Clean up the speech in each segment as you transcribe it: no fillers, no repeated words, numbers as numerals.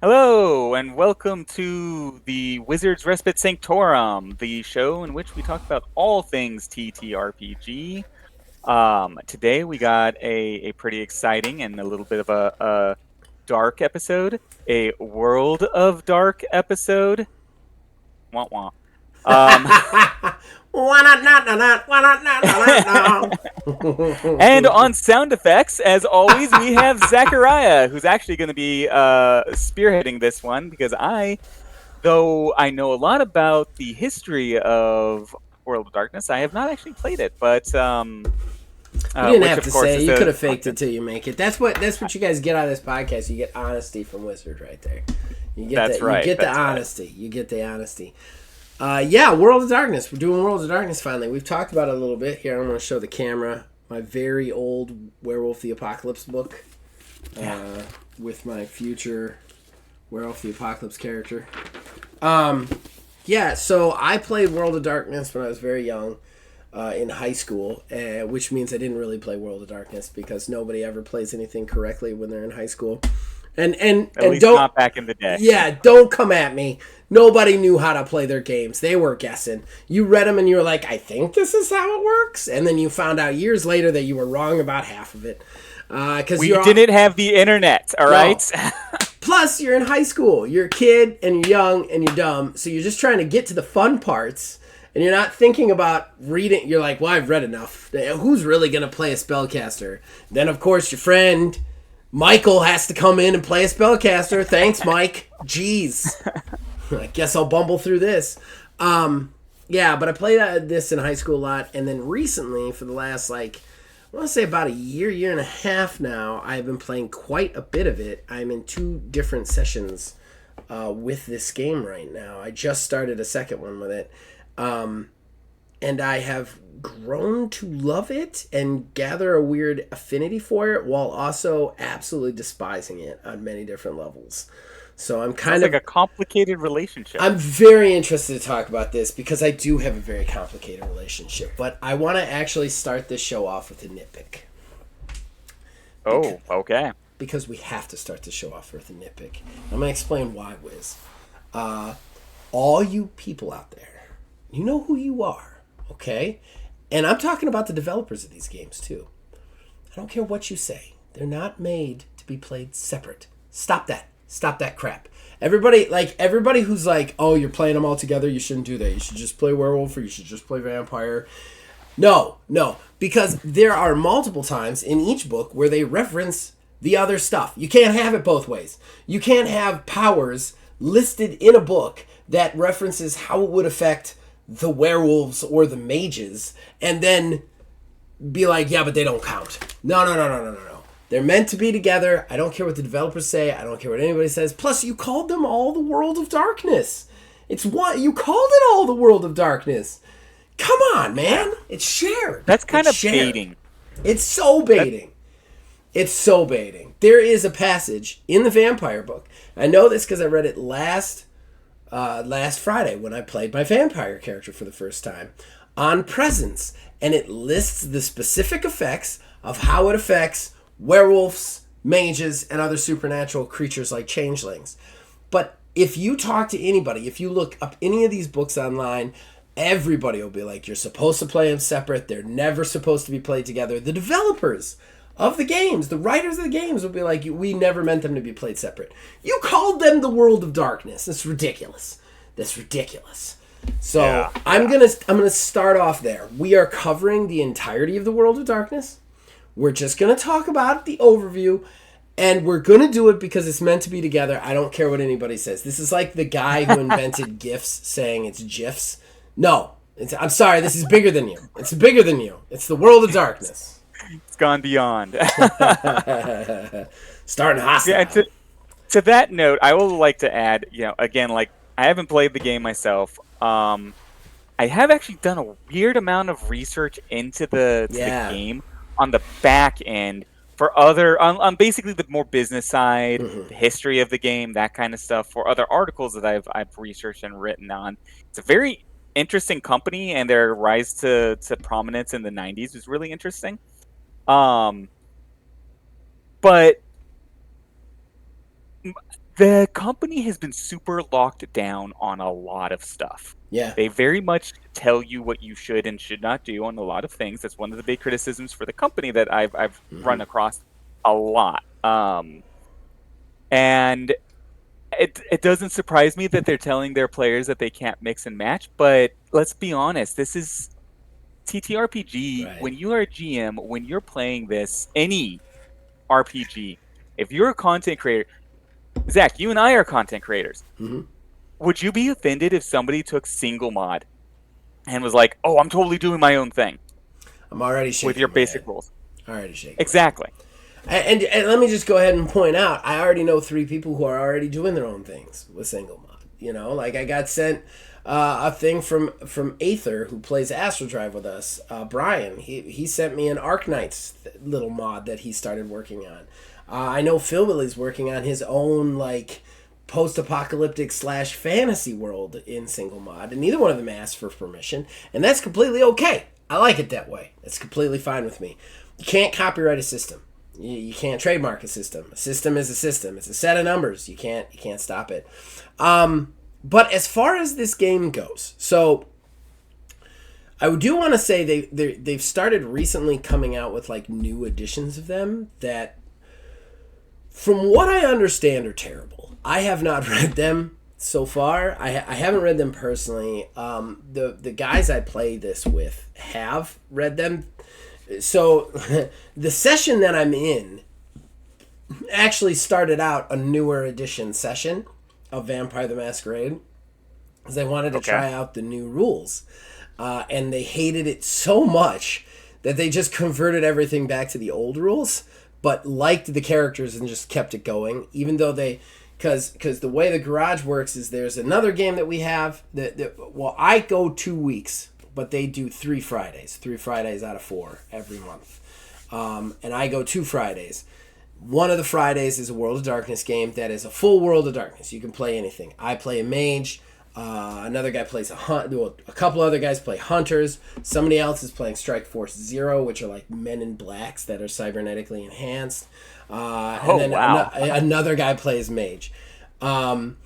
Hello, and welcome to the Wizard's Respite Sanctorum, the show in which we talk about all things TTRPG. Today we got a pretty exciting and a little bit of a dark episode, a World of Dark episode. Wah wah. Um, Why not, not, not, not, why not, not, not, and not, on sound effects, as always, we have Zachariah, who's actually going to be spearheading this one because though I know a lot about the history of World of Darkness, I have not actually played it, but You didn't which have of to course say it. is You could a have faked it till you make it. That's what you guys get out of this podcast. You get honesty from Wizard right there. You get that's that. You right. get the That's right. honesty. You get the honesty. Yeah, World of Darkness. We're doing World of Darkness finally. We've talked about it a little bit here. I'm going to show the camera my very old Werewolf the Apocalypse book with my future Werewolf the Apocalypse character. Yeah, so I played World of Darkness when I was very young. In high school, which means I didn't really play World of Darkness because nobody ever plays anything correctly when they're in high school. At And least don't not back in the day. yeah, don't come at me. Nobody knew how to play their games. They were guessing. You read them and you were like, I think this is how it works, and then you found out years later that you were wrong about half of it. Because We didn't have the internet, all right? No. Plus, you're in high school. You're a kid and you're young and you're dumb, so you're just trying to get to the fun parts. And you're not thinking about reading. You're like, well, I've read enough. Who's really going to play a spellcaster? Then, of course, your friend Michael has to come in and play a spellcaster. Thanks, Mike. Jeez. I guess I'll bumble through this. Yeah, but I played this in high school a lot. And then recently, for the last, I want to say about a year and a half now, I've been playing quite a bit of it. I'm in 2 different sessions with this game right now. I just started a second one with it. And I have grown to love it and gather a weird affinity for it while also absolutely despising it on many different levels. So I'm kind Sounds of like a complicated relationship. I'm very interested to talk about this because I do have a very complicated relationship, but I want to actually start this show off with a nitpick. Oh, okay. Because we have to start the show off with a nitpick. I'm going to explain why, Wiz. All you people out there, you know who you are, okay? And I'm talking about the developers of these games, too. I don't care what you say. They're not made to be played separate. Stop that. Stop that crap. Everybody who's like, oh, you're playing them all together, you shouldn't do that. You should just play werewolf or you should just play vampire. No. Because there are multiple times in each book where they reference the other stuff. You can't have it both ways. You can't have powers listed in a book that references how it would affect the werewolves or the mages and then be like, yeah, but they don't count. No. They're meant to be together. I don't care what the developers say. I don't care what anybody says. Plus, you called them all the World of Darkness. It's what you called it all the World of Darkness. Come on, man. It's shared. That's kind It's of shared. baiting. It's so baiting. It's so baiting. There is a passage in the vampire book. I know this because I read it last Friday when I played my vampire character for the first time on presence, and it lists the specific effects of how it affects werewolves, mages, and other supernatural creatures like changelings. But if you talk to anybody, if you look up any of these books online, everybody will be like, you're supposed to play them separate. They're never supposed to be played together. The developers of the games, the writers of the games will be like, we never meant them to be played separate. You called them the World of Darkness. That's ridiculous. So Yeah. I'm gonna start off there. We are covering the entirety of the World of Darkness. We're just gonna talk about the overview, and we're gonna do it because it's meant to be together. I don't care what anybody says. This is like the guy who invented GIFs saying it's GIFs. No, I'm sorry. This is bigger than you. It's bigger than you. It's the World of Darkness. It's gone beyond. Starting hostile. Yeah, and to that note, I would like to add, again, I haven't played the game myself. I have actually done a weird amount of research into the game on the back end for on basically the more business side, the history of the game, that kind of stuff, for other articles that I've researched and written on. It's a very interesting company, and their rise to prominence in the 90s was really interesting. But the company has been super locked down on a lot of stuff. Yeah. They very much tell you what you should and should not do on a lot of things. That's one of the big criticisms for the company that I've run across a lot. And it doesn't surprise me that they're telling their players that they can't mix and match, but let's be honest, this is TTRPG. Right. When you are a GM, when you're playing this, any RPG, if you're a content creator, Zach, you and I are content creators. Would you be offended if somebody took single mod and was like, "Oh, I'm totally doing my own thing"? I'm already shaking with your my basic head. rules? Already shaking. Exactly. And let me just go ahead and point out, I already know 3 people who are already doing their own things with single mod. You know, like I got sent a thing from Aether, who plays Astral Drive with us. Brian, he sent me an Arknights little mod that he started working on. I know Phil Willie's working on his own like post-apocalyptic / fantasy world in single mod, and neither one of them asked for permission, and that's completely okay. I like it that way. It's completely fine with me. You can't copyright a system. You can't trademark a system. A system is a system. It's a set of numbers. You can't stop it. But as far as this game goes, so I do want to say they've started recently coming out with like new editions of them that, from what I understand, are terrible. I have not read them so far. I haven't read them personally. The guys I play this with have read them. So the session that I'm in actually started out a newer edition session of Vampire the Masquerade because they wanted to try out the new rules. And they hated it so much that they just converted everything back to the old rules, but liked the characters and just kept it going, even though they... Because the way the garage works is there's another game that we have well, I go 2 weeks, but they do 3 Fridays. 3 Fridays out of 4 every month. And I go 2 Fridays. One of the Fridays is a World of Darkness game that is a full World of Darkness. You can play anything. I play a mage. Another guy plays a hunt. Well, a couple other guys play hunters. Somebody else is playing Strike Force Zero, which are like men in blacks that are cybernetically enhanced. And then another guy plays mage. Then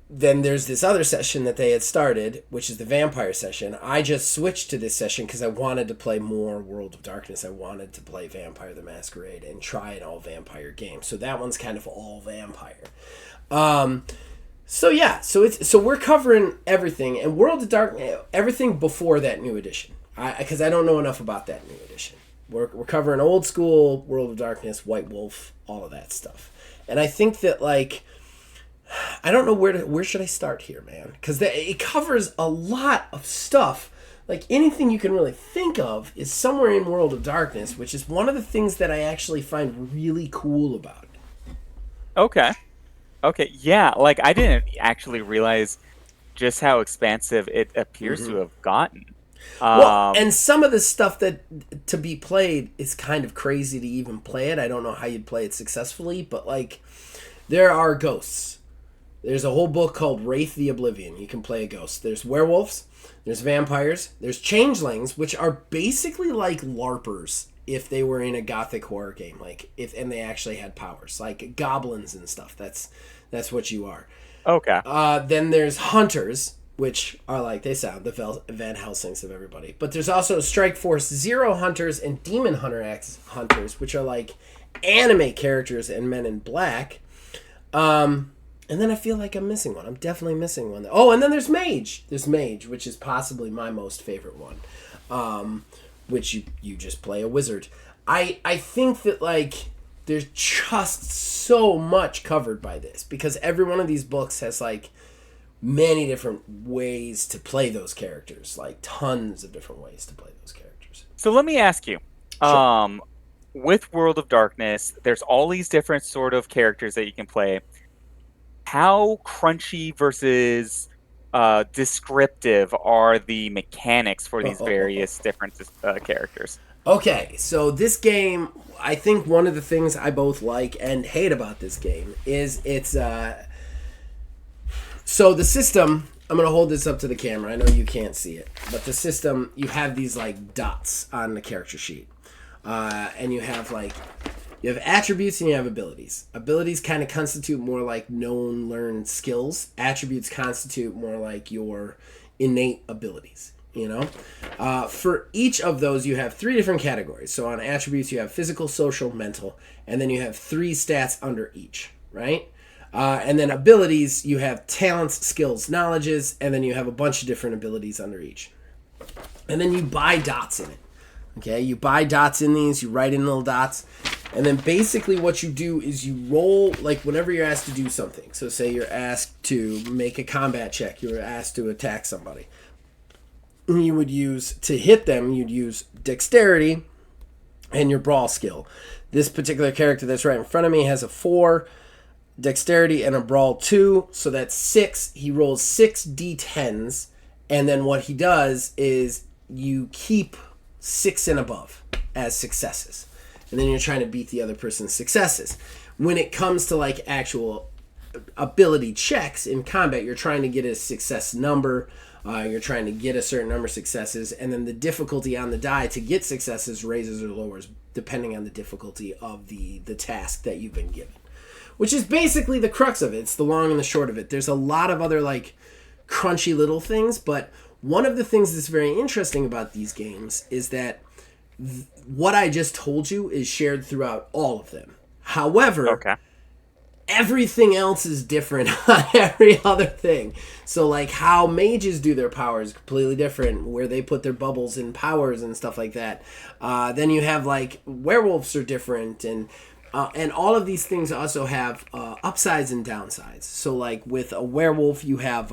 there's this other session that they had started, which is the vampire session. I just switched to this session because I wanted to play more World of Darkness. I wanted to play Vampire the Masquerade and try an all vampire game. So that one's kind of all vampire. So we're covering everything, and World of Darkness, everything before that new edition. Because I don't know enough about that new edition. We're covering old school World of Darkness, White Wolf, all of that stuff. And I think that, like, I don't know where should I start here, man? Because it covers a lot of stuff. Like, anything you can really think of is somewhere in World of Darkness, which is one of the things that I actually find really cool about it. Okay, yeah, like, I didn't actually realize just how expansive it appears to have gotten. Well, and some of the stuff that to be played is kind of crazy to even play it. I don't know how you'd play it successfully, but like there are ghosts. There's a whole book called Wraith the Oblivion. You can play a ghost. There's werewolves, there's vampires, there's changelings, which are basically like LARPers if they were in a gothic horror game, and they actually had powers, like goblins and stuff. That's what you are. Okay. Then there's hunters, which are like, they sound the Van Helsings of everybody. But there's also Strike Force Zero hunters and Demon Hunter X hunters, which are like anime characters and Men in Black. And then I feel like I'm missing one. I'm definitely missing one. Oh, and then there's Mage. There's Mage, which is possibly my most favorite one. Which you just play a wizard. I think that, like, there's just so much covered by this. Because every one of these books has, like, many different ways to play those characters, like tons of different ways to play those characters. So let me ask you, Sure. with World of Darkness, there's all these different sort of characters that you can play. How crunchy versus descriptive are the mechanics for these various different characters? Okay, so this game, I think one of the things I both like and hate about this game is it's so the system, I'm going to hold this up to the camera. I know you can't see it. But the system, you have these, like, dots on the character sheet. And you have, like, You have attributes and you have abilities. Abilities kind of constitute more like known, learned skills. Attributes constitute more like your innate abilities. For each of those, you have 3 different categories. So on attributes, you have physical, social, mental, and then you have 3 stats under each, right? And then abilities, you have talents, skills, knowledges, and then you have a bunch of different abilities under each. And then you buy dots in it. Okay, you buy dots in these, you write in little dots, and then basically what you do is you roll, like whenever you're asked to do something. So say you're asked to make a combat check, you're asked to attack somebody. You would use, to hit them, you'd use dexterity and your brawl skill. This particular character that's right in front of me has a 4 dexterity and a brawl 2, so that's 6. He rolls 6 d10s, and then what he does is you keep 6 and above as successes, and then you're trying to beat the other person's successes. When it comes to like actual ability checks in combat, you're trying to get a success number. You're trying to get a certain number of successes, and then the difficulty on the die to get successes raises or lowers depending on the difficulty of the task that you've been given, which is basically the crux of it. It's the long and the short of it. There's a lot of other like crunchy little things, but one of the things that's very interesting about these games is that what I just told you is shared throughout all of them. However, everything else is different on every other thing. So like how mages do their powers is completely different, where they put their bubbles in powers and stuff like that. Then you have like werewolves are different, and all of these things also have upsides and downsides. So like with a werewolf, you have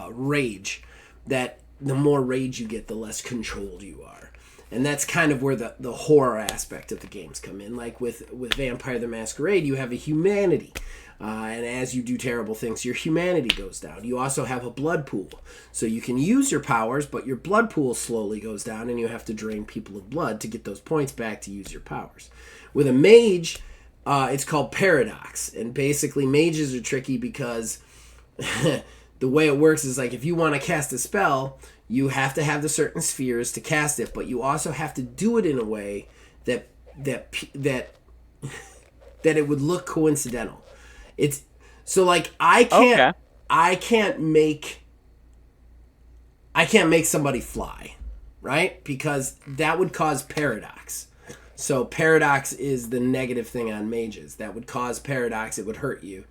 rage, that the more rage you get, the less controlled you are. And that's kind of where the horror aspect of the games come in. Like with Vampire the Masquerade, you have a humanity. And as you do terrible things, your humanity goes down. You also have a blood pool. So you can use your powers, but your blood pool slowly goes down, and you have to drain people of blood to get those points back to use your powers. With a mage, it's called paradox. And basically, mages are tricky because the way it works is like if you want to cast a spell, you have to have the certain spheres to cast it, but you also have to do it in a way that it would look coincidental. It's so like I can't make somebody fly, right? Because that would cause paradox. So paradox is the negative thing on mages. That would cause paradox. It would hurt you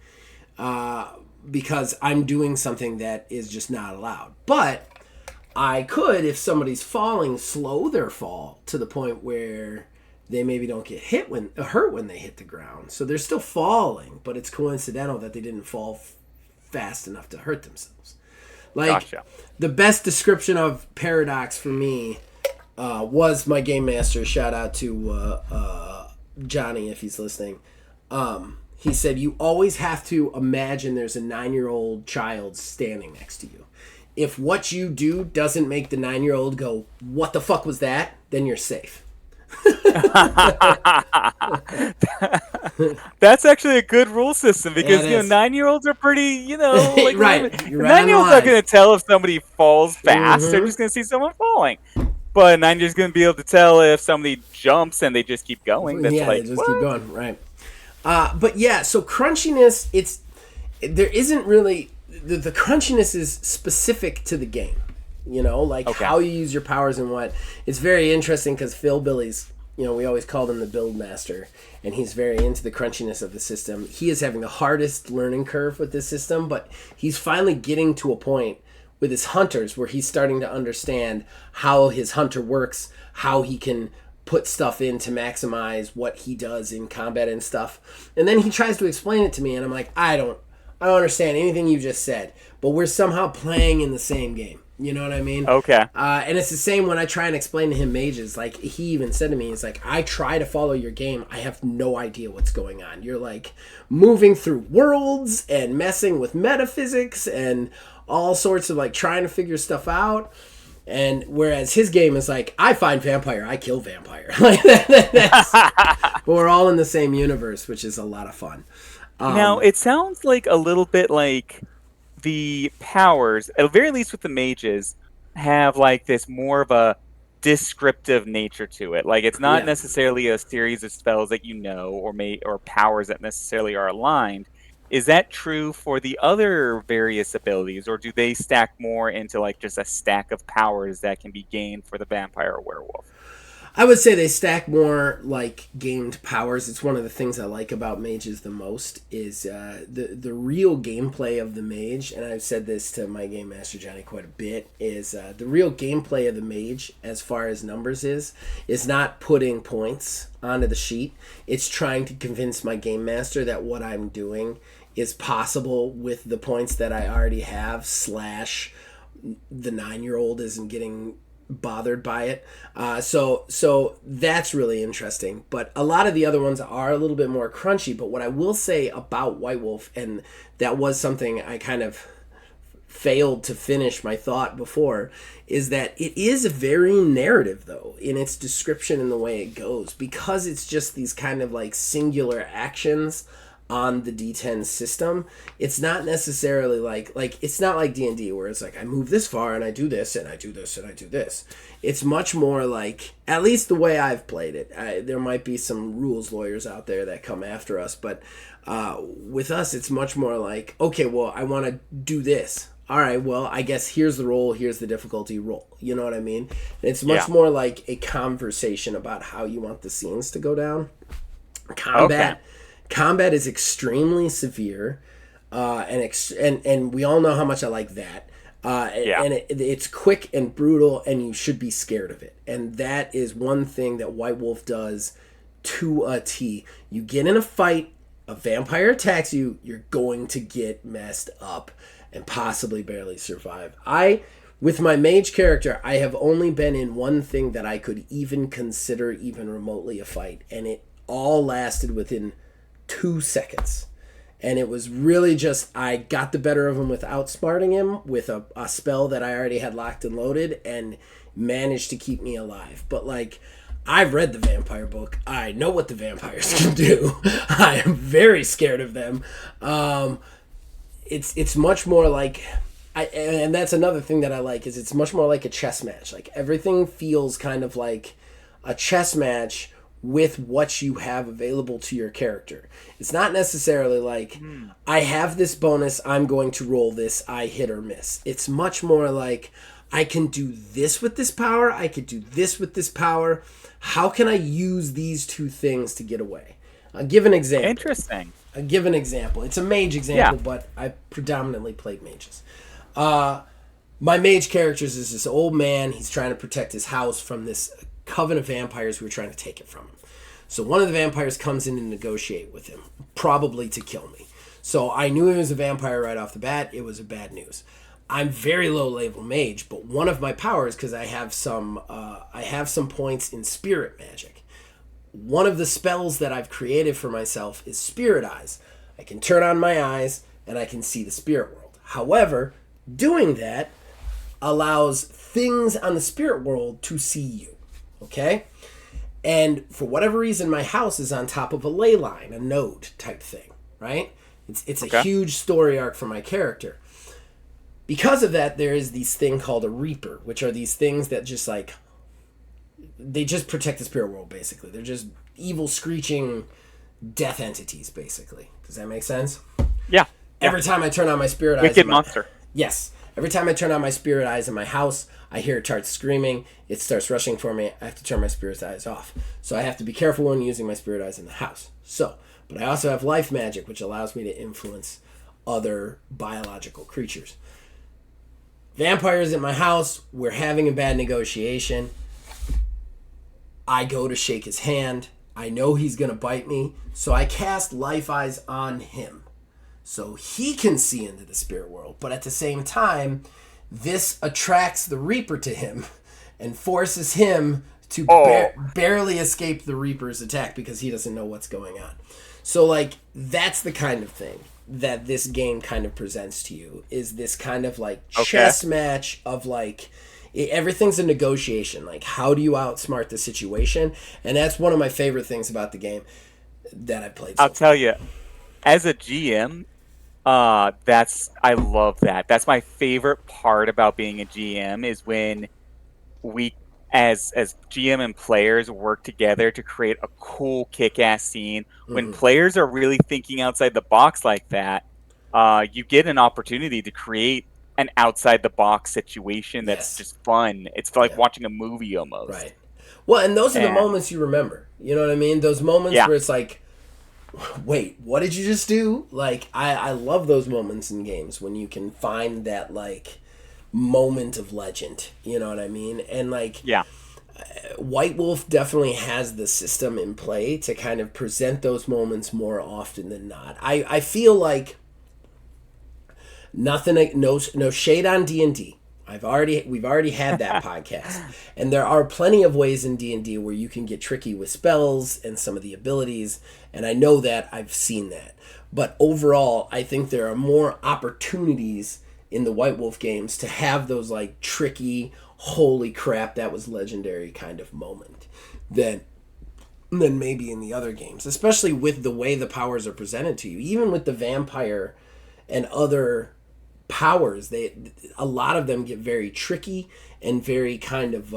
because I'm doing something that is just not allowed. But I could, if somebody's falling, slow their fall to the point where they maybe don't get hurt when they hit the ground. So they're still falling, but it's coincidental that they didn't fall fast enough to hurt themselves. Like, the best description of paradox for me was my game master. Shout out to Johnny if he's listening. He said, you always have to imagine there's a 9-year-old child standing next to you. If what you do doesn't make the 9-year-old go, what the fuck was that? Then you're safe. That's actually a good rule system because 9-year-olds are pretty, like right. 9-year-olds are going to tell if somebody falls fast. Mm-hmm. They're just going to see someone falling. But a 9-year-old's going to be able to tell if somebody jumps and they just keep going. That's they just keep going, right? But yeah, so crunchiness, there isn't really. The crunchiness is specific to the game, how you use your powers and what. It's very interesting because Phil Billy's, we always called him the build master, and he's very into the crunchiness of the system. He is having the hardest learning curve with this system, but he's finally getting to a point with his hunters where he's starting to understand how his hunter works, how he can put stuff in to maximize what he does in combat and stuff. And then he tries to explain it to me, and I'm like, I don't understand anything you just said, but we're somehow playing in the same game. You know what I mean? Okay. And it's the same when I try and explain to him mages. Like, he even said to me, he's like, I try to follow your game. I have no idea what's going on. You're, like, moving through worlds and messing with metaphysics and all sorts of, like, trying to figure stuff out. And whereas his game is like, I find vampire, I kill vampire. Like, but we're all in the same universe, which is a lot of fun. Now, it sounds like a little bit like the powers, at the very least with the mages, have like this more of a descriptive nature to it. Like it's not Yeah. necessarily a series of spells that you know or powers that necessarily are aligned. Is that true for the other various abilities, or do they stack more into like just a stack of powers that can be gained for the vampire or werewolf? I would say they stack more like gained powers. It's one of the things I like about mages the most is the real gameplay of the mage. And I've said this to my game master Johnny quite a bit. Is the real gameplay of the mage as far as numbers is not putting points onto the sheet. It's trying to convince my game master that what I'm doing is possible with the points that I already have. Slash, the 9-year-old isn't getting bothered by it. So that's really interesting. But a lot of the other ones are a little bit more crunchy. But what I will say about White Wolf, and that was something I kind of failed to finish my thought before, is that it is very narrative though in its description and the way it goes, because it's just these kind of like singular actions on the D10 system. It's not necessarily like it's not like D&D where it's like I move this far and I do this and I do this and I do this. It's much more like, at least the way I've played it. There might be some rules lawyers out there that come after us, but with us it's much more like, okay, well, I want to do this. All right, well, I guess here's the roll, here's the difficulty, roll. You know what I mean? And it's much more like a conversation about how you want the scenes to go down. Combat is extremely severe, and we all know how much I like that. And it's quick and brutal, and you should be scared of it. And that is one thing that White Wolf does to a T. You get in a fight, a vampire attacks you, you're going to get messed up and possibly barely survive. With my mage character, I have only been in one thing that I could even consider even remotely a fight, and it all lasted within 2 seconds. And it was really just, I got the better of him without smarting him with a spell that I already had locked and loaded, and managed to keep me alive. But like, I've read the vampire book. I know what the vampires can do. I am very scared of them. It's much more like, and that's another thing that I like, is it's much more like a chess match. Like everything feels kind of like a chess match with what you have available to your character. It's not necessarily like, I have this bonus, I'm going to roll this, I hit or miss. It's much more like, I can do this with this power, I could do this with this power. How can I use these two things to get away? I'll give an example. Interesting. I'll give an example. It's a mage example, but I predominantly played mages. My mage characters is this old man. He's trying to protect his house from this coven of vampires who are trying to take it from him. So one of the vampires comes in and negotiate with him, probably to kill me. So I knew he was a vampire right off the bat. It was a bad news. I'm very low level mage, but one of my powers, because I have some points in spirit magic. One of the spells that I've created for myself is Spirit Eyes. I can turn on my eyes and I can see the spirit world. However, doing that allows things on the spirit world to see you. Okay? And for whatever reason, my house is on top of a ley line, a node type thing, right? It's a huge story arc for my character. Because of that, there is this thing called a Reaper, which are these things that just like, they just protect the spirit world, basically. They're just evil, screeching death entities, basically. Does that make sense? Yeah. Every time I turn on my spirit eyes... Wicked monster. Yes. Every time I turn on my spirit eyes in my house, I hear it start screaming. It starts rushing for me. I have to turn my spirit eyes off. So I have to be careful when using my spirit eyes in the house. But I also have life magic, which allows me to influence other biological creatures. Vampires in my house, we're having a bad negotiation. I go to shake his hand. I know he's going to bite me. So I cast Life Eyes on him, so he can see into the spirit world. But at the same time, this attracts the Reaper to him and forces him to barely escape the Reaper's attack because he doesn't know what's going on. So, like, that's the kind of thing that this game kind of presents to you, is this kind of, like, chess match of, like, everything's a negotiation. Like, how do you outsmart the situation? And that's one of my favorite things about the game that I played. I'll tell you, as a GM, I love that. That's my favorite part about being a GM, is when we as GM and players work together to create a cool kick-ass scene, when players are really thinking outside the box like that, you get an opportunity to create an outside the box situation that's Yes. just fun. It's like Yeah. watching a movie almost. Right. Well, and those are the And moments you remember. You know what I mean? Those moments yeah, where it's like, wait, what did you just do? Like, I love those moments in games when you can find that, like, moment of legend. You know what I mean? And, like, yeah, White Wolf definitely has the system in play to kind of present those moments more often than not. I feel like nothing, no shade on D&D. We've already had that podcast, and there are plenty of ways in D&D where you can get tricky with spells and some of the abilities, and I know that, I've seen that. But overall, I think there are more opportunities in the White Wolf games to have those, like, tricky, holy crap, that was legendary kind of moment than maybe in the other games, especially with the way the powers are presented to you. Even with the vampire and other powers, a lot of them get very tricky and very kind of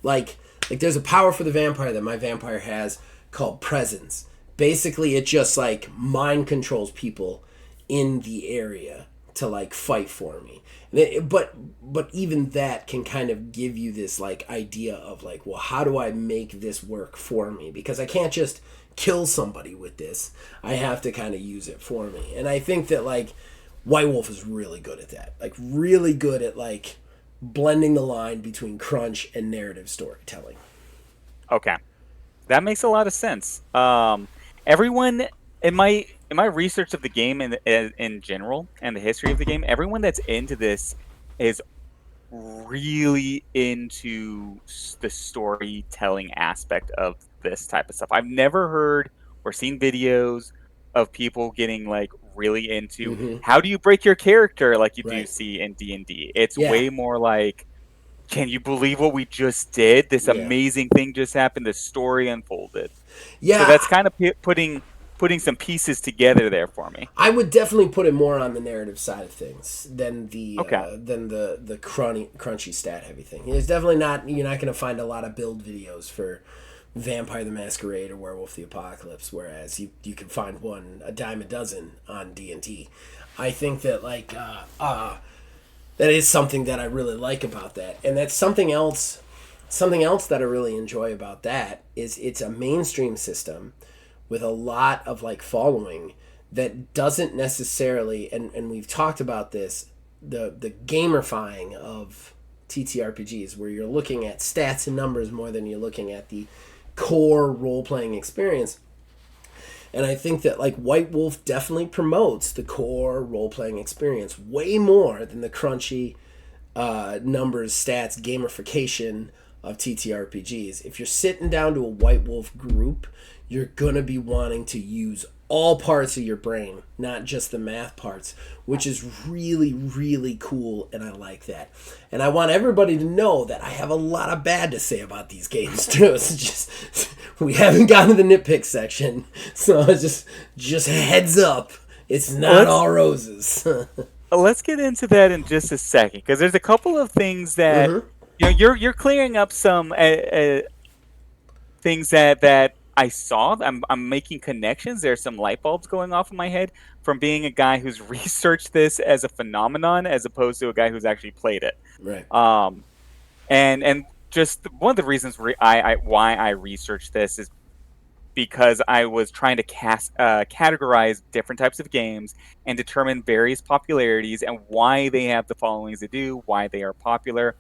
like there's a power for the vampire that my vampire has called presence. Basically, it just, like, mind controls people in the area to, like, fight for me. But even that can kind of give you this, like, idea of, like, well, how do I make this work for me? Because I can't just kill somebody with this. I have to kind of use it for me. And I think that, like, White Wolf is really good at that. Like, really good at, like, blending the line between crunch and narrative storytelling. okay, that makes a lot of sense. Everyone in my research of the game in general and the history of the game, everyone that's into this is really into the storytelling aspect of this type of stuff. I've never heard or seen videos of people getting like really into how do you break your character like you do Right. see in D&D. It's Yeah. way more like, can you believe what we just did? This Yeah. amazing thing just happened. The story unfolded. So Yeah. that's kind of putting some pieces together there for me. I would definitely put it more on the narrative side of things Okay. than the crunchy stat heavy thing. It's definitely not. You're not going to find a lot of build videos for Vampire the Masquerade or Werewolf the Apocalypse, whereas you can find one a dime a dozen on D&D. I think that, like, that is something that I really like about that, and that's something else. Something else that I really enjoy about that is it's a mainstream system with a lot of, like, following that doesn't necessarily, and we've talked about this, the gamerfying of TTRPGs, where you're looking at stats and numbers more than you're looking at the core role-playing experience. And I think that, like, White Wolf definitely promotes the core role-playing experience way more than the crunchy numbers, stats, gamification of TTRPGs. If you're sitting down to a White Wolf group, you're gonna be wanting to use all parts of your brain, not just the math parts, which is really, really cool, and I like that. And I want everybody to know that I have a lot of bad to say about these games too. It's just we haven't gotten to the nitpick section, so just heads up, it's not all roses. Let's get into that in just a second because there's a couple of things that you're clearing up some things that I saw. I'm making connections. There's some light bulbs going off in my head from being a guy who's researched this as a phenomenon as opposed to a guy who's actually played it. Right. Um, and just one of the reasons why I researched this is because I was trying to categorize different types of games and determine various popularities and why they have the followings they do, why they are popular.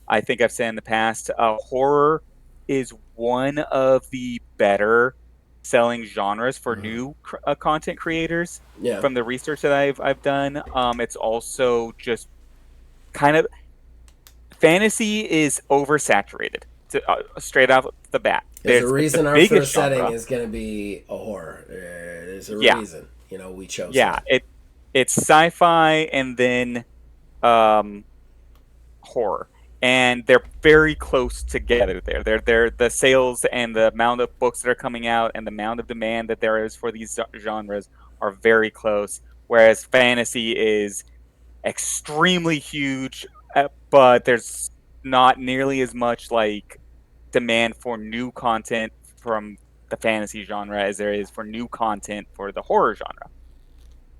I think I've said in the past, horror is one of the better selling genres for new content creators. Yeah. From the research that I've done, it's also just kind of fantasy is oversaturated. Straight off the bat, There's a it's the reason our biggest first setting genre. is going to be a horror. There's a Yeah, reason, we chose yeah. that. It's sci-fi and then um, horror, and they're very close together. They're the sales and the amount of books that are coming out and the amount of demand that there is for these genres are very close. Whereas fantasy is extremely huge, but there's not nearly as much like demand for new content from the fantasy genre as there is for new content for the horror genre.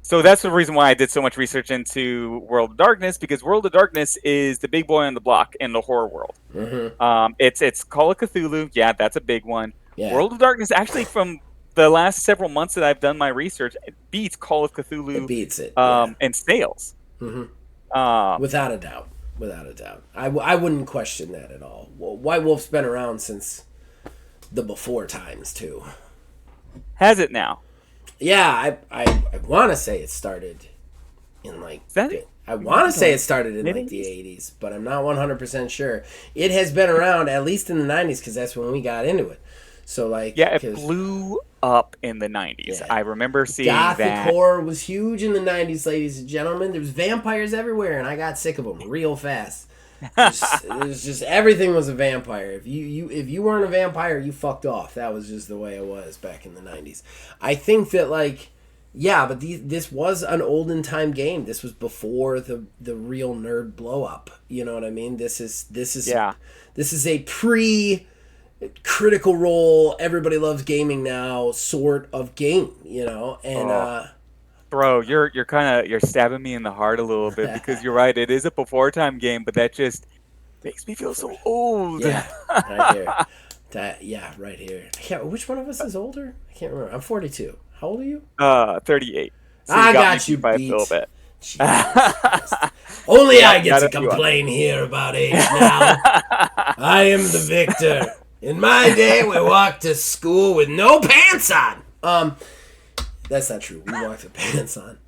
So that's the reason why I did so much research into World of Darkness, because World of Darkness is the big boy on the block in the horror world. Mm-hmm. It's Call of Cthulhu, yeah, that's a big one. Yeah, World of Darkness, actually, from the last several months that I've done my research, it beats Call of it Cthulhu beats it. Yeah. in sales. Mm-hmm. Um, Without a doubt. Without a doubt. I wouldn't question that at all. Well, White Wolf's been around since the before times, too. has it now? Yeah, I want to say it started in like Is that I want to say it started in mid like the 80s? 80s, but I'm not 100% sure. It has been around at least in the 90s because that's when we got into it. So like, Yeah, it cause, blew up in the 90s. yeah, I remember seeing Gothic that. horror was huge in the 90s, ladies and gentlemen. There was vampires everywhere, and I got sick of them real fast. It was just everything was a vampire. If you weren't a vampire, you fucked off. That was just the way it was back in the 90s. I think that like, yeah, but this was an olden time game. This was before the real nerd blow up. You know what I mean? This is Yeah. this is a pre Critical Role, everybody loves gaming now sort of game, you know. And Bro, you're stabbing me in the heart a little bit, because you're right. It is a before time game, but that just makes me feel so old. yeah, right here. Yeah, right here. I can't. Which one of us is older? I can't remember. I'm 42. How old are you? 38. So I you got got me you by a beat. little bit. Jesus Christ. Only I get to Got a few complain here about age now. I am the victor. In my day, we walked to school with no pants on. That's not true. We walked with pants on.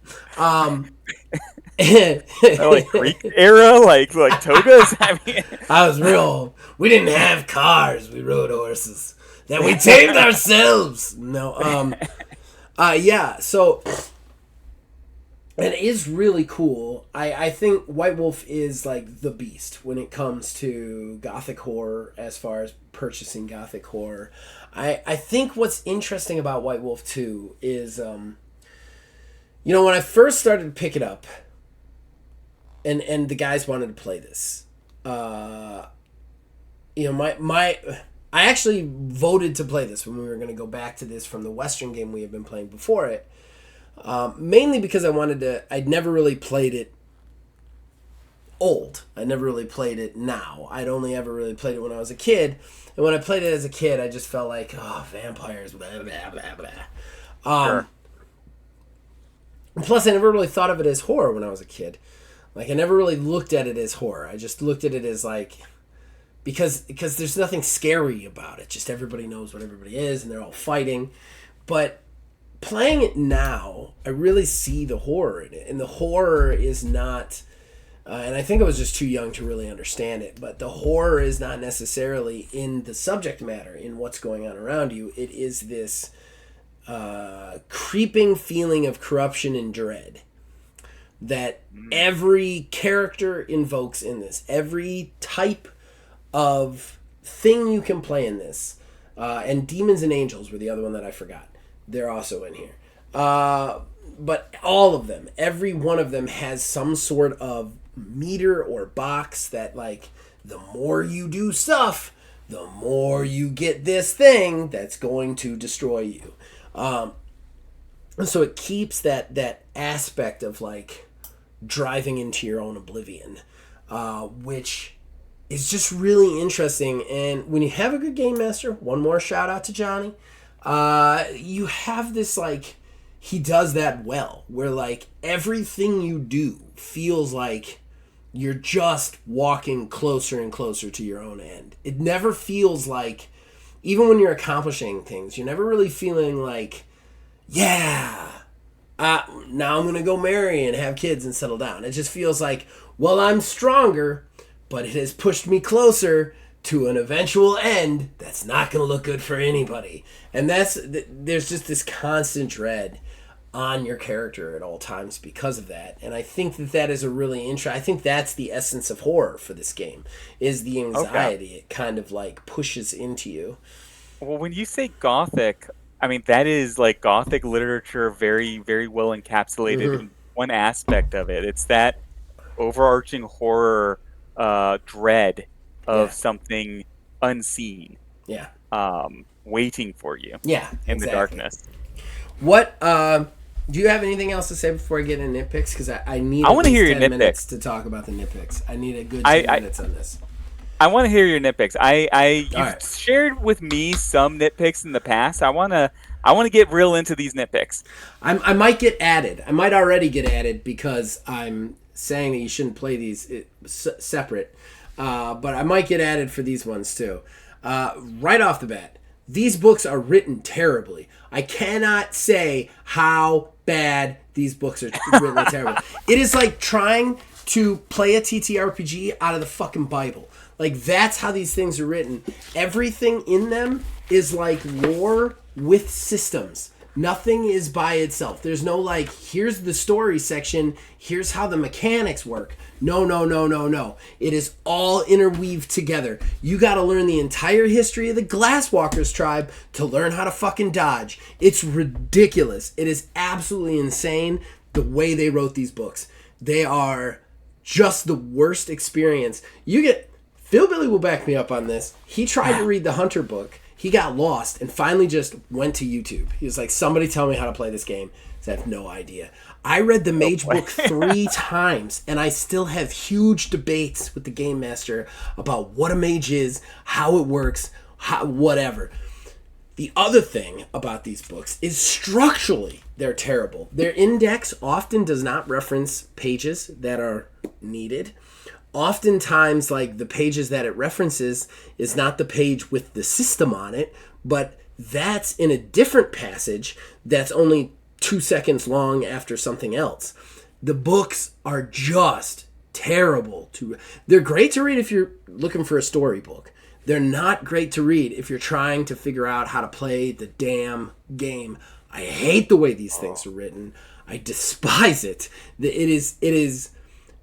Like Greek era, like togas. I mean, I was real. We didn't have cars. We rode horses that we tamed ourselves. No. Yeah. So it is really cool. I think White Wolf is like the beast when it comes to Gothic horror, as far as purchasing Gothic horror. I think what's interesting about White Wolf too is, when I first started to pick it up, and the guys wanted to play this, I actually voted to play this when we were going to go back to this from the Western game we had been playing before it. Mainly because I'd never really played it old. I never really played it now. I'd only ever really played it when I was a kid. And when I played it as a kid, I just felt like, oh, vampires, blah, blah, blah, blah. sure. Plus, I never really thought of it as horror when I was a kid. Like, I never really looked at it as horror. I just looked at it as, like, because there's nothing scary about it. Just everybody knows what everybody is, and they're all fighting. But playing it now, I really see the horror in it. And the horror is not... and I think I was just too young to really understand it. But the horror is not necessarily in the subject matter, in what's going on around you. It is this creeping feeling of corruption and dread that every character invokes in this. Every type of thing you can play in this. And Demons and Angels were the other one that I forgot. They're also in here. But all of them, every one of them has some sort of meter or box that, like, the more you do stuff, the more you get this thing that's going to destroy you. And so it keeps that aspect of, like, driving into your own oblivion, which is just really interesting. And when you have a good game master, one more shout out to Johnny, you have this, like, he does that well, where, like, everything you do feels like you're just walking closer and closer to your own end. It never feels like, even when you're accomplishing things, you're never really feeling like, yeah, now I'm going to go marry and have kids and settle down. It just feels like, well, I'm stronger, but it has pushed me closer to an eventual end that's not going to look good for anybody. And there's just this constant dread on your character at all times because of that. And I think that is a really I think that's the essence of horror for this game, is the anxiety. Okay. It kind of, like, pushes into you. Well, when you say Gothic, I mean, that is, like, Gothic literature very, very well encapsulated in one aspect of it. It's that overarching horror dread Yeah. of something unseen, Yeah. waiting for you Yeah. in the Exactly. darkness. What do you have anything else to say before I get into nitpicks? Because I need I at want to hear least your 10 minutes nitpicks. to talk about the nitpicks. I need a good I, 10 I, minutes on this. I want to hear your nitpicks. All You've right. shared with me some nitpicks in the past. I want to get real into these nitpicks. I might get added. I might already get added because I'm saying that you shouldn't play these separate. But I might get added for these ones too. Right off the bat, these books are written terribly. I cannot say how bad these books are written terribly. It is like trying to play a TTRPG out of the fucking Bible. Like, that's how these things are written. Everything in them is like lore with systems. Nothing is by itself. There's no like, here's the story section, here's how the mechanics work. No, no, no, no, no. It is all interweaved together. You gotta learn the entire history of the Glasswalkers tribe to learn how to fucking dodge. It's ridiculous. It is absolutely insane the way they wrote these books. They are just the worst experience. Phil Billy will back me up on this. He tried to read the Hunter book. He got lost and finally just went to YouTube. He was like, somebody tell me how to play this game. I have no idea. I read the Mage book 3 times, and I still have huge debates with the game master about what a mage is, how it works, whatever. The other thing about these books is structurally they're terrible. Their index often does not reference pages that are needed. Oftentimes, like, the pages that it references is not the page with the system on it, but that's in a different passage that's only 2 seconds long after something else. The books are just terrible. They're great to read if you're looking for a storybook. They're not great to read if you're trying to figure out how to play the damn game. I hate the way these things are written. I despise it.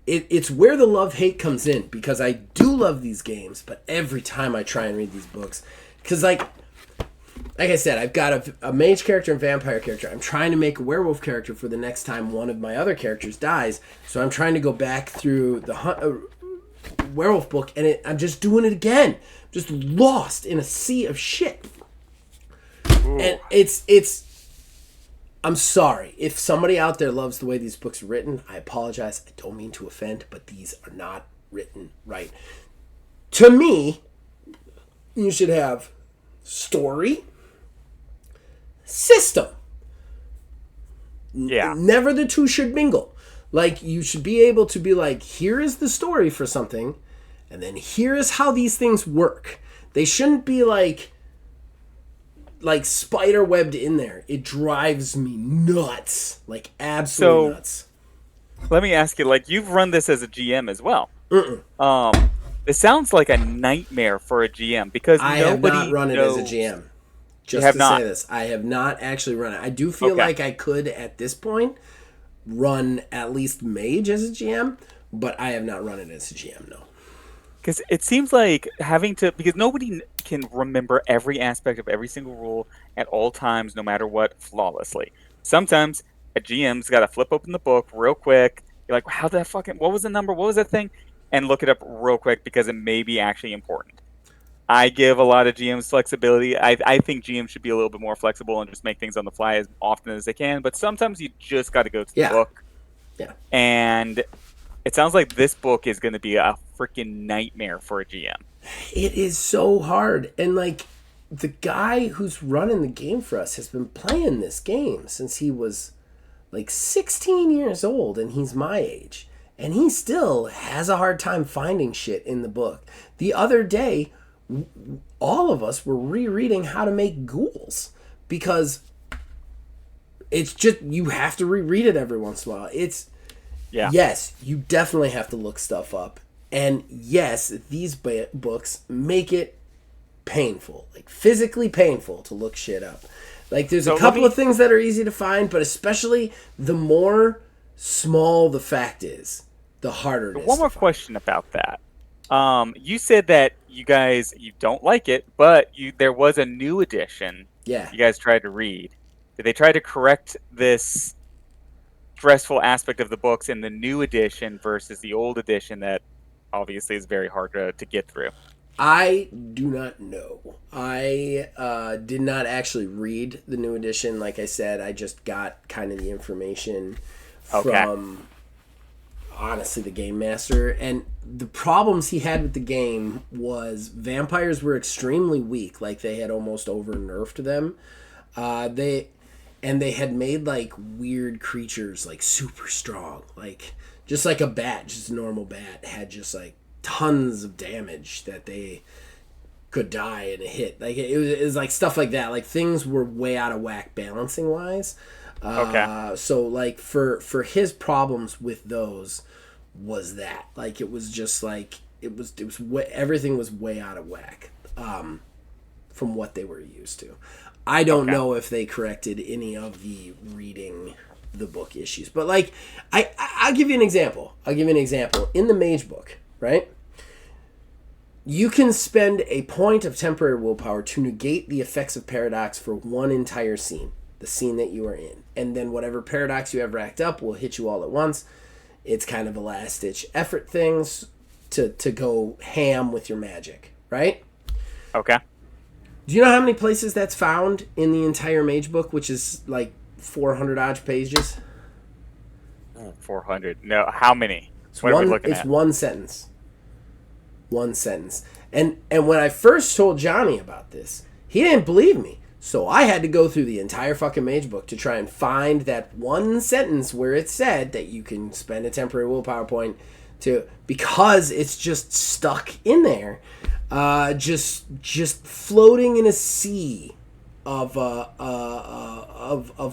It's where the love-hate comes in, because I do love these games, but every time I try and read these books, because like I said, I've got a mage character and vampire character. I'm trying to make a werewolf character for the next time one of my other characters dies, so I'm trying to go back through the werewolf book, and I'm just doing it again. Just lost in a sea of shit. Ooh. And it's I'm sorry. If somebody out there loves the way these books are written, I apologize. I don't mean to offend, but these are not written right. To me, you should have story, system. Yeah. Never the two should mingle. Like, you should be able to be like, here is the story for something, and then here is how these things work. They shouldn't be like spider webbed in there. It drives me nuts. Like, absolutely nuts. Let me ask you, like, you've run this as a GM as well. It sounds like a nightmare for a GM, because I nobody have not run it knows. as a GM. Just to say this, I have not actually run it. I do feel like I could, at this point, run at least Mage as a GM, but I have not run it as a GM, no. Because it seems like because nobody can remember every aspect of every single rule at all times, no matter what, flawlessly. Sometimes a GM's got to flip open the book real quick. You're like, what was the number? What was that thing? And look it up real quick, because it may be actually important. I give a lot of GMs flexibility. I think GMs should be a little bit more flexible and just make things on the fly as often as they can. But sometimes you just got to go to the book. Yeah. And it sounds like this book is going to be a freaking nightmare for a GM. It is so hard. And, like, the guy who's running the game for us has been playing this game since he was, like, 16 years old, and he's my age. And he still has a hard time finding shit in the book. The other day, all of us were rereading how to make ghouls, because it's just, you have to reread it every once in a while. Yes, you definitely have to look stuff up. And yes, these books make it painful, like physically painful to look shit up. Like, there's a couple of things that are easy to find, but especially the more small the fact is, the harder it is. One more question about that. You said that you don't like it, but there was a new edition. Yeah. You guys tried to read. Did they try to correct this stressful aspect of the books in the new edition versus the old edition that obviously is very hard to get through? I do not know. I did not actually read the new edition. Like I said, I just got kind of the information Okay. from, honestly, the game master. And the problems he had with the game was vampires were extremely weak. Like they had almost over nerfed them. They had made like weird creatures like super strong, like just like a bat, just a normal bat had just like tons of damage that they could die in a hit. Like it was like stuff like that. Like things were way out of whack balancing wise. Okay. So like for his problems with those was that like it was just like everything was way out of whack from what they were used to. I don't Okay. know if they corrected any of the reading the book issues, but like I'll give you an example. In the Mage book, right? You can spend a point of temporary willpower to negate the effects of paradox for one entire scene, the scene that you are in. And then whatever paradox you have racked up will hit you all at once. It's kind of a last ditch effort things to go ham with your magic, right? Okay. Do you know how many places that's found in the entire Mage book, which is like 400 odd pages? 400. No, how many? It's What are we one. looking It's at? one sentence. One sentence. And when I first told Johnny about this, he didn't believe me. So I had to go through the entire fucking Mage book to try and find that one sentence where it said that you can spend a temporary willpower point to, because it's just stuck in there, just floating in a sea of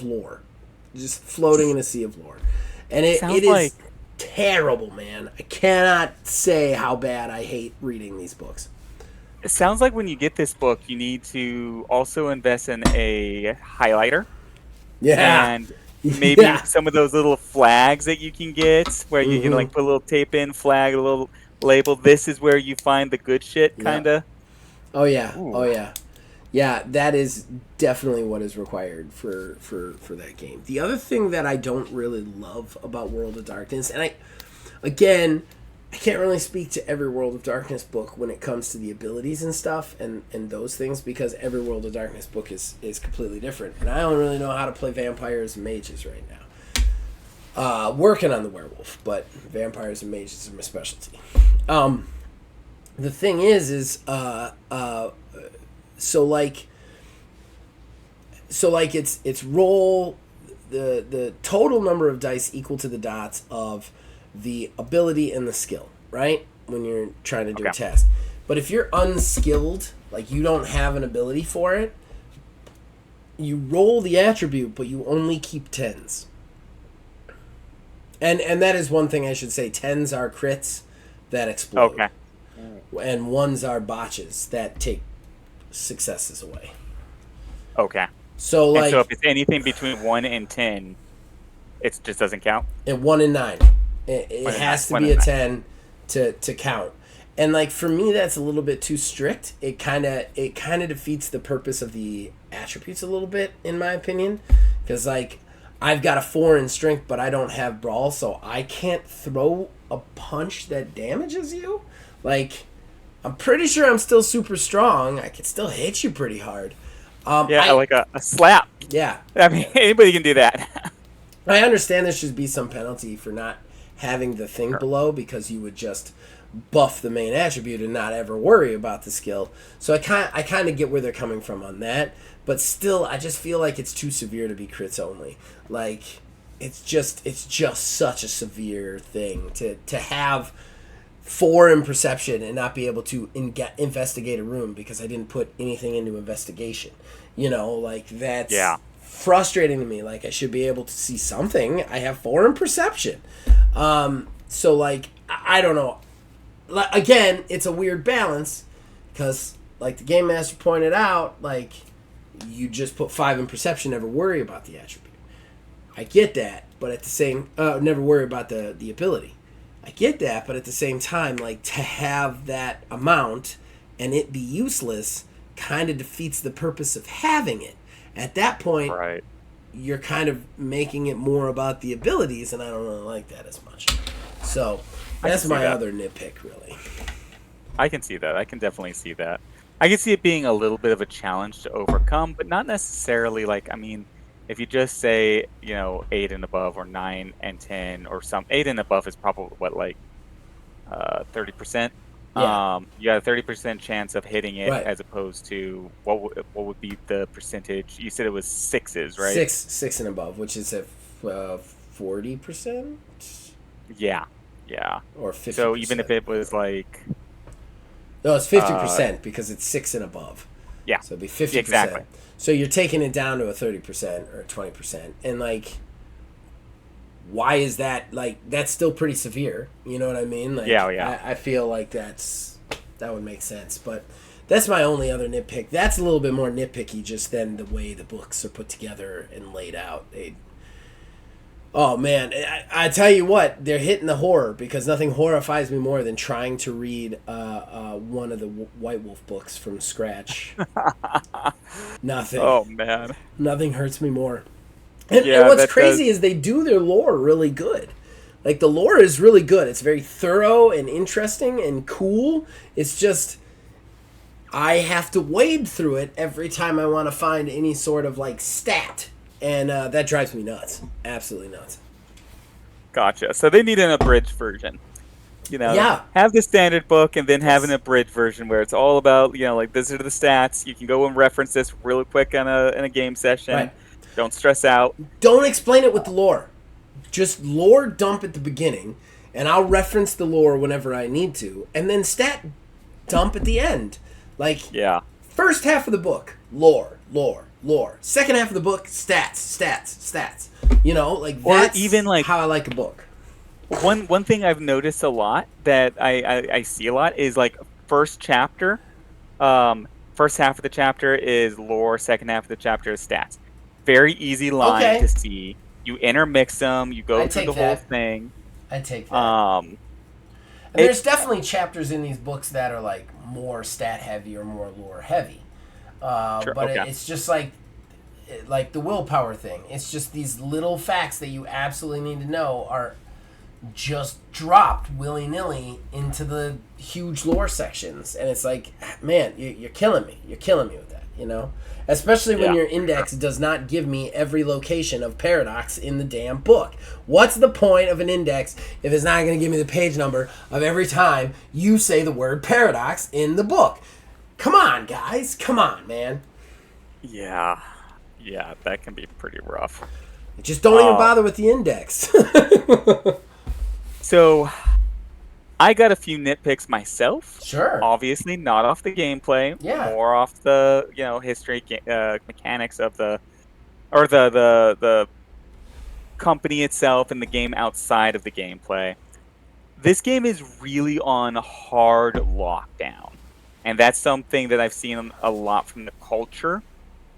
lore, just floating in a sea of lore, and it Sounds is like terrible, man. I cannot say how bad I hate reading these books. it sounds like when you get this book, you need to also invest in a highlighter Yeah, and maybe yeah. some of those little flags that you can get where you can Mm-hmm. like put a little tape in flag, a little label. This is where you find the good shit, Yep. kind of. Oh yeah. Oh Ooh. yeah. Yeah, that is definitely what is required for that game. The other thing that I don't really love about World of Darkness, and again, I can't really speak to every World of Darkness book when it comes to the abilities and stuff and those things, because every World of Darkness book is completely different. And I don't really know how to play vampires and mages right now. Working on the werewolf, but vampires and mages are my specialty. The thing is so like it's roll the total number of dice equal to the dots of the ability and the skill, right? When you're trying to do a Okay. task. But if you're unskilled, like you don't have an ability for it, you roll the attribute, but you only keep tens. And that is one thing I should say. Tens are crits that explode. Okay. And ones are botches that take successes away. Okay. So And like so if it's anything between 1 and 10, it just doesn't count. at 1 and 9, it One and has to nine, be one a and 10 to count. And like for me, that's a little bit too strict. It kind of defeats the purpose of the attributes a little bit, in my opinion, because like I've got a 4 in strength, but I don't have brawl, so I can't throw a punch that damages you. Like I'm pretty sure I'm still super strong. I can still hit you pretty hard. Yeah, like a slap. Yeah, I mean, anybody can do that. I understand there should be some penalty for not having the thing Sure. below, because you would just buff the main attribute and not ever worry about the skill. So I kind of get where they're coming from on that, but still I just feel like it's too severe to be crits only. Like it's just such a severe thing to have 4 in perception and not be able to investigate a room because I didn't put anything into investigation. You know, like that's Yeah. frustrating to me. Like I should be able to see something. I have 4 in perception. So like I don't know. Again, it's a weird balance because like the game master pointed out, like you just put 5 in perception, never worry about the attribute. I get that, but at the same never worry about the ability. I get that, but at the same time, like to have that amount and it be useless kind of defeats the purpose of having it. At that point, Right. you're kind of making it more about the abilities, and I don't really like that as much. So I that's can see my that. other nitpick, really. I can see that. I can definitely see that. I can see it being a little bit of a challenge to overcome, but not necessarily like, I mean, if you just say, 8 and above or 9 and 10 or some 8 and above is probably what, like 30%. Yeah, You got a 30% chance of hitting it right. as opposed to what would be the percentage? You said it was sixes, right? Six and above, which is at 40% Yeah. Yeah. or fifty So even if percent. it was like No, it's fifty uh percent because it's six and above. yeah, So it'd be yeah, exactly. 50%. So you're taking it down to a 30% or 20%, and like, why is that? Like, that's still pretty severe. You know what I mean? Yeah, Like, yeah. I feel like that would make sense, but. That's my only other nitpick. That's a little bit more nitpicky just than the way the books are put together and laid out. Oh man, I tell you what, they're hitting the horror because nothing horrifies me more than trying to read one of the White Wolf books from scratch. Nothing, Oh man. nothing hurts me more. And Yeah, what's that does. crazy is they do their lore really good. Like the lore is really good. It's very thorough and interesting and cool. It's just I have to wade through it every time I want to find any sort of like stat, and that drives me nuts. Absolutely nuts. Gotcha. So they need an abridged version. Yeah. Have the standard book and then have an Yes. abridged version where it's all about, like these are the stats. You can go and reference this really quick in a game session. Right. Don't stress out. Don't explain it with the lore. Just lore dump at the beginning, and I'll reference the lore whenever I need to, and then stat dump at the end. Like, Yeah. first half of the book, lore, lore, lore. Second half of the book, stats, stats, stats. You know, like Or that's even like how I like a book. one thing I've noticed a lot that I see a lot is like first chapter. First half of the chapter is lore. Second half of the chapter is stats. Very easy line to Okay, see. You intermix them. You I go through take the whole that. thing. I take that. Um, And it there's definitely chapters in these books that are like more stat heavy or more lore heavy. sure, But okay. it's just like the willpower thing. It's just these little facts that you absolutely need to know are just dropped willy nilly into the huge lore sections, and it's like, man, you're killing me. You're killing me with that. You know, especially when Yeah. your index does not give me every location of paradox in the damn book. What's the point of an index if it's not going to give me the page number of every time you say the word paradox in the book? Come on, guys. Come on, man. Yeah. Yeah, that can be pretty rough. Just don't even Uh, bother with the index. so I got a few nitpicks myself. Sure. Obviously, not off the gameplay, Yeah. more off the history mechanics of the company itself and the game outside of the gameplay. This game is really on hard lockdown, and that's something that I've seen a lot from the culture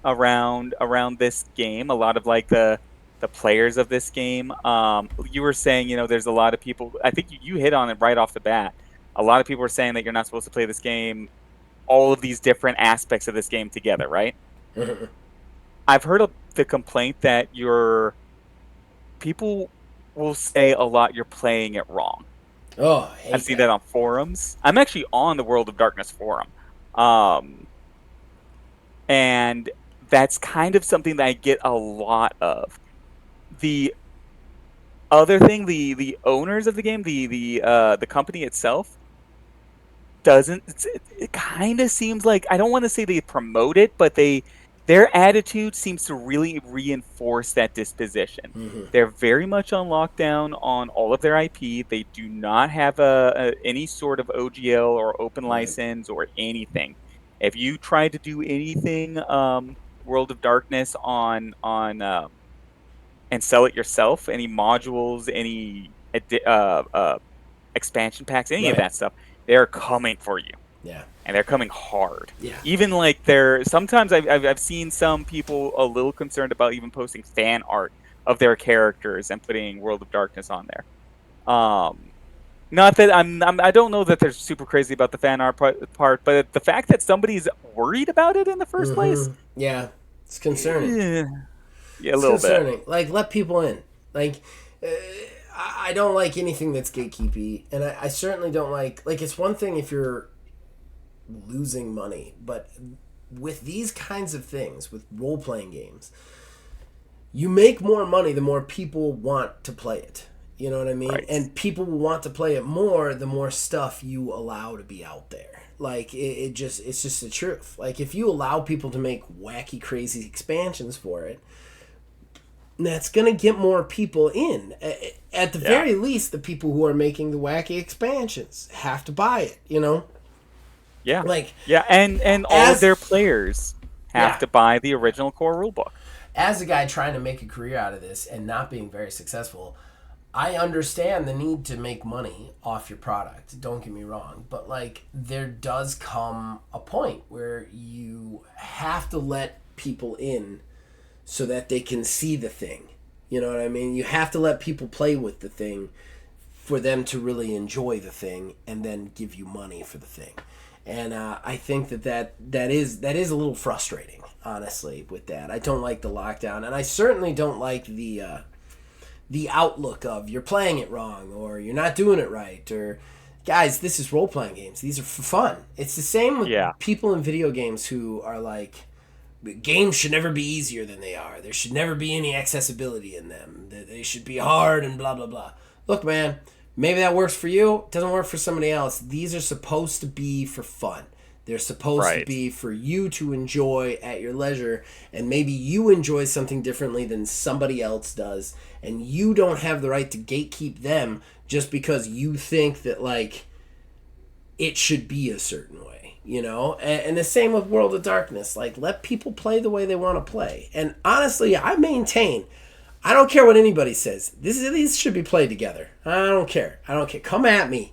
around this game. A lot of like the players of this game. You were saying, there's a lot of people. I think you hit on it right off the bat. A lot of people are saying that you're not supposed to play this game, all of these different aspects of this game together, right? I've heard of the complaint that people will say a lot you're playing it wrong. Oh, I I've hate seen that. that on forums. I'm actually on the World of Darkness forum. Um, and that's kind of something that I get a lot of. The other thing, the owners of the game, the company itself doesn't. It kind of seems like, I don't want to say they promote it, but their attitude seems to really reinforce that disposition. Mm-hmm. They're very much on lockdown on all of their IP. They do not have any sort of OGL or open Right. license or anything. If you try to do anything World of Darkness on and sell it yourself, any modules, any expansion packs, any of Right. that stuff, they're coming for you, Yeah. and they're coming hard. Yeah. Even like they're sometimes I've seen some people a little concerned about even posting fan art of their characters and putting World of Darkness on there. Not that I don't know that they're super crazy about the fan art part, but the fact that somebody's worried about it in the first place, Mm-hmm. Yeah. It's concerning. eh, yeah, a It's little bit. concerning. Like, let people in. Like, uh, I don't like anything that's gatekeepy, and I certainly don't like. Like, it's one thing if you're losing money. But with these kinds of things, with role-playing games, you make more money the more people want to play it. You know what I mean? Right. And people will want to play it more the more stuff you allow to be out there. Like it's just the truth. Like if you allow people to make wacky, crazy expansions for it, that's gonna get more people in. At the very least, the people who are making the wacky expansions have to buy it. You know? Yeah. Like and all of their players have to buy the original core rulebook. As a guy trying to make a career out of this and not being very successful, I understand the need to make money off your product. Don't get me wrong. But, like, there does come a point where you have to let people in so that they can see the thing. You know what I mean? You have to let people play with the thing for them to really enjoy the thing and then give you money for the thing. And I think that is a little frustrating, honestly, with that. I don't like the lockdown. And I certainly don't like the outlook of you're playing it wrong or you're not doing it right or guys, this is role-playing games. These are for fun. It's the same with people in video games who are like, games should never be easier than they are. There should never be any accessibility in them. They should be hard and blah, blah, blah. Look, man, maybe that works for you. It doesn't work for somebody else. These are supposed to be for fun. They're supposed to be for you to enjoy at your leisure, and maybe you enjoy something differently than somebody else does, and you don't have the right to gatekeep them just because you think that, like, it should be a certain way, you know? And the same with World of Darkness. Like, let people play the way they want to play. And honestly, I maintain, I don't care what anybody says. These should be played together. I don't care. Come at me.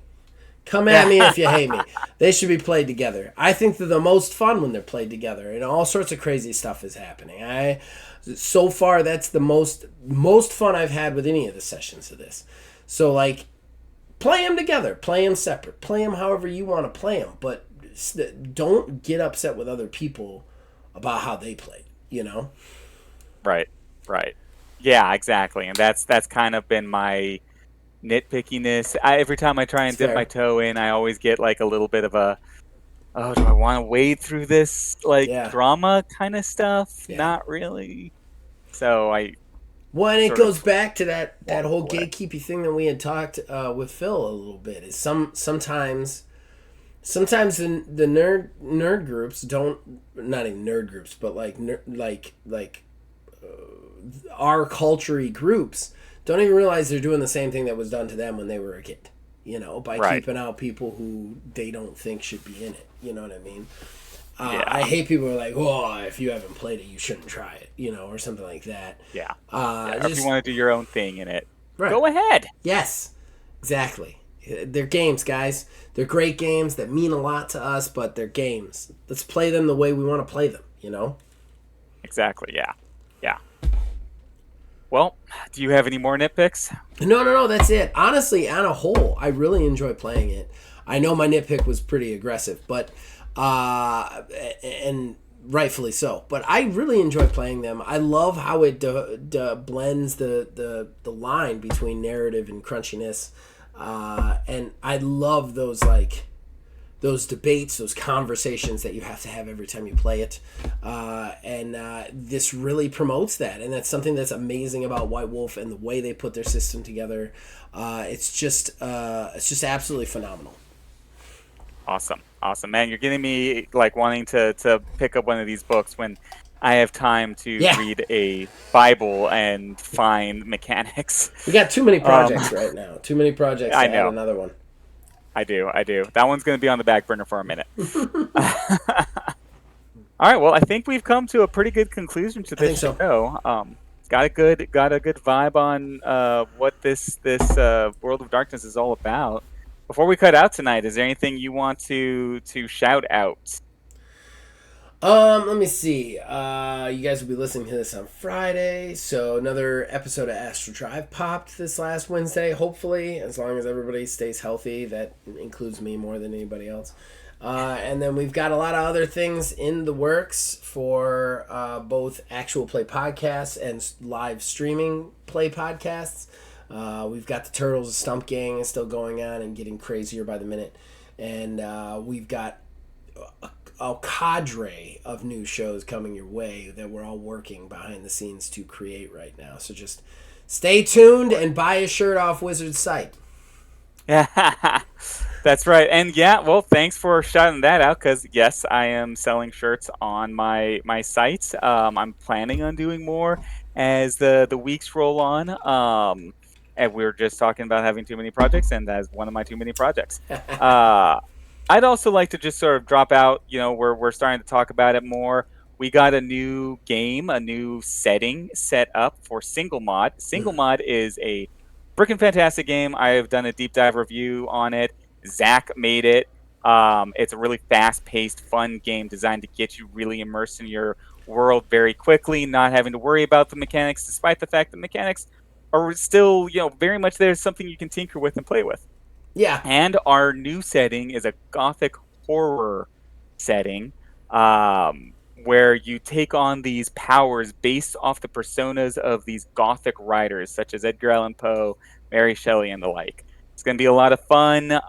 Come at me if you hate me. They should be played together. I think they're the most fun when they're played together, and all sorts of crazy stuff is happening. So far, that's the most fun I've had with any of the sessions of this. So, like, play them together. Play them separate. Play them however you want to play them, but don't get upset with other people about how they play, you know? Right. Yeah, exactly. And that's kind of been my nitpickiness. Every time I try and dip my toe in, I always get like a little bit of a, oh, do I want to wade through this drama kind of stuff? Not really. So well, and it goes back to that whole gatekeeping thing that we had talked with Phil a little bit. Is sometimes the nerd groups don't, not even nerd groups, but like our culture-y groups don't even realize they're doing the same thing that was done to them when they were a kid, you know, by keeping out people who they don't think should be in it. You know what I mean? I hate people who are like, oh, if you haven't played it, you shouldn't try it, you know, or something like that. If you want to do your own thing in it, go ahead. Yes, exactly. They're games, guys. They're great games that mean a lot to us, but they're games. Let's play them the way we want to play them, you know? Exactly, yeah. Well, do you have any more nitpicks? No, that's it. Honestly, on a whole, I really enjoy playing it. I know my nitpick was pretty aggressive, but and rightfully so. But I really enjoy playing them. I love how it blends the line between narrative and crunchiness, and I love those debates, those conversations that you have to have every time you play it. And this really promotes that. And that's something that's amazing about White Wolf and the way they put their system together. It's just absolutely phenomenal. Awesome. Man, you're getting me like wanting to pick up one of these books when I have time to read a Bible and find mechanics. We got too many projects right now. Too many projects to add another one. I do. That one's going to be on the back burner for a minute. All right. Well, I think we've come to a pretty good conclusion to this show. Got a good vibe on what this World of Darkness is all about. Before we cut out tonight, is there anything you want to shout out? Let me see. You guys will be listening to this on Friday, so another episode of Astro Drive popped this last Wednesday, hopefully, as long as everybody stays healthy. That includes me more than anybody else. And then we've got a lot of other things in the works for both actual play podcasts and live streaming play podcasts. We've got the Turtles Stump Gang is still going on and getting crazier by the minute. And we've got a cadre of new shows coming your way that we're all working behind the scenes to create right now. So just stay tuned and buy a shirt off Wizard's site. Yeah, that's right. And yeah, well, thanks for shouting that out because yes, I am selling shirts on my site. I'm planning on doing more as the weeks roll on. And we are just talking about having too many projects, and that's one of my too many projects. Uh, I'd also like to just sort of drop out. We're starting to talk about it more. We got a new game, a new setting set up for Single Mod. Single Mod is a freaking fantastic game. I have done a deep dive review on it. Zach made it. It's a really fast paced, fun game designed to get you really immersed in your world very quickly, not having to worry about the mechanics, despite the fact that mechanics are still, very much there's something you can tinker with and play with. Yeah. And our new setting is a gothic horror setting, where you take on these powers based off the personas of these gothic writers, such as Edgar Allan Poe, Mary Shelley, and the like. It's going to be a lot of fun.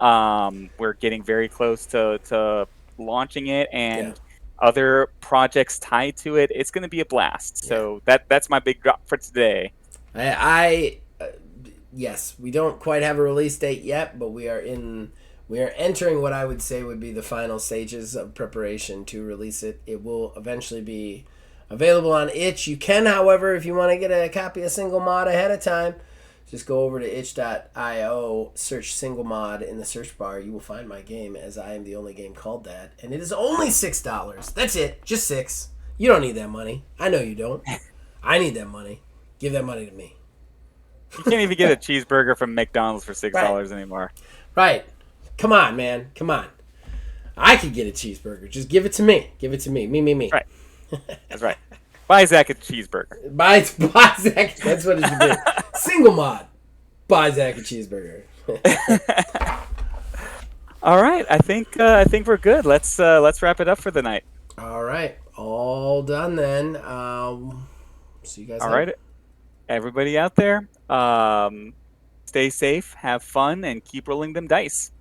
We're getting very close to launching it, Yeah. and other projects tied to it. It's going to be a blast. Yeah. So that's my big drop for today. I yes, we don't quite have a release date yet, but we are entering what I would say would be the final stages of preparation to release it. It will eventually be available on itch. You can, however, if you want to get a copy of Single Mod ahead of time, just go over to itch.io, search Single Mod in the search bar. You will find my game, as I am the only game called that, and it is only $6. That's it, just $6. You don't need that money. I know you don't. I need that money. Give that money to me. You can't even get a cheeseburger from McDonald's for Right. $6 anymore. Right. Come on, man. Come on. I could get a cheeseburger. Just give it to me. Give it to me. Me. Right. That's right. Buy Zach a cheeseburger. Buy Zach. That's what it should be. Single Mod. Buy Zach a cheeseburger. All right. I think we're good. Let's wrap it up for the night. All right. All done then. See you guys All later. right. Everybody out there, stay safe, have fun, and keep rolling them dice.